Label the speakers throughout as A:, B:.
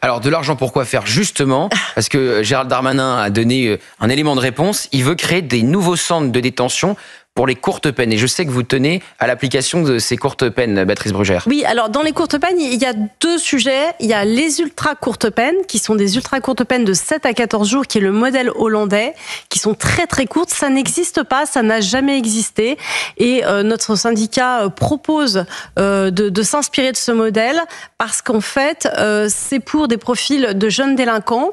A: Alors, de l'argent pour quoi faire, justement? Parce que Gérald Darmanin a donné un élément de réponse. Il veut créer des nouveaux centres de détention pour les courtes peines. Et je sais que vous tenez à l'application de ces courtes peines, Béatrice Brugère.
B: Oui, alors dans les courtes peines, il y a deux sujets. Il y a les ultra courtes peines, qui sont des ultra courtes peines de 7 à 14 jours, qui est le modèle hollandais, qui sont très très courtes. Ça n'existe pas, ça n'a jamais existé. Et notre syndicat propose de s'inspirer de ce modèle, parce qu'en fait, c'est pour des profils de jeunes délinquants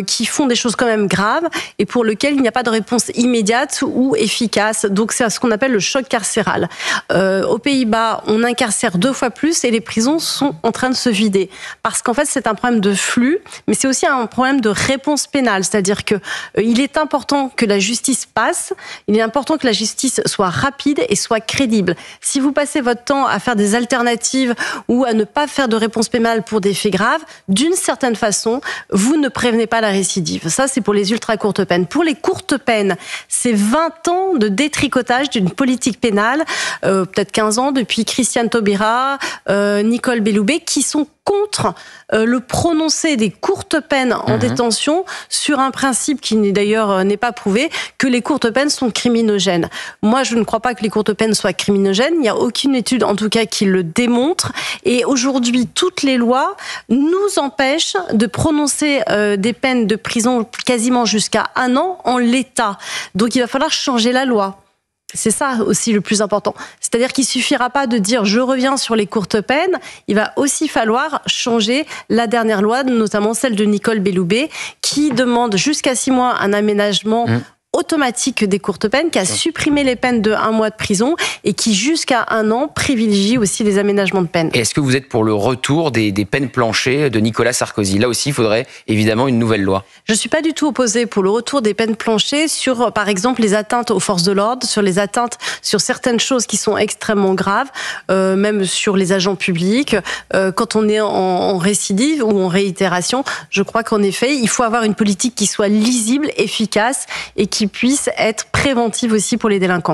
B: qui font des choses quand même graves, et pour lesquels il n'y a pas de réponse immédiate ou efficace. Donc c'est ce qu'on appelle le choc carcéral. Aux Pays-Bas, on incarcère 2 fois plus et les prisons sont en train de se vider. Parce qu'en fait, c'est un problème de flux, mais c'est aussi un problème de réponse pénale. C'est-à-dire que il est important que la justice passe, il est important que la justice soit rapide et soit crédible. Si vous passez votre temps à faire des alternatives ou à ne pas faire de réponse pénale pour des faits graves, d'une certaine façon, vous ne prévenez pas la récidive. Ça, c'est pour les ultra courtes peines. Pour les courtes peines, c'est 20 ans de détricotage d'une politique pénale, peut-être 15 ans, depuis Christiane Taubira, Nicole Belloubet, qui sont contre le prononcé des courtes peines en détention sur un principe qui d'ailleurs n'est pas prouvé, que les courtes peines sont criminogènes. Moi, je ne crois pas que les courtes peines soient criminogènes. Il n'y a aucune étude, en tout cas, qui le démontre. Et aujourd'hui, toutes les lois nous empêchent de prononcer des peines de prison quasiment jusqu'à 1 an en l'état. Donc, il va falloir changer la loi. C'est ça aussi le plus important. C'est-à-dire qu'il suffira pas de dire je reviens sur les courtes peines, il va aussi falloir changer la dernière loi, notamment celle de Nicole Belloubet, qui demande jusqu'à 6 mois un aménagement automatique des courtes peines, qui a supprimé les peines de 1 mois de prison et qui, jusqu'à 1 an, privilégie aussi les aménagements de peine.
A: Et est-ce que vous êtes pour le retour des peines planchées de Nicolas Sarkozy? Là aussi, il faudrait évidemment une nouvelle loi.
B: Je ne suis pas du tout opposée pour le retour des peines planchées sur, par exemple, les atteintes aux forces de l'ordre, sur les atteintes sur certaines choses qui sont extrêmement graves, même sur les agents publics. Quand on est en récidive ou en réitération, je crois qu'en effet, il faut avoir une politique qui soit lisible, efficace et qui puisse être préventive aussi pour les délinquants.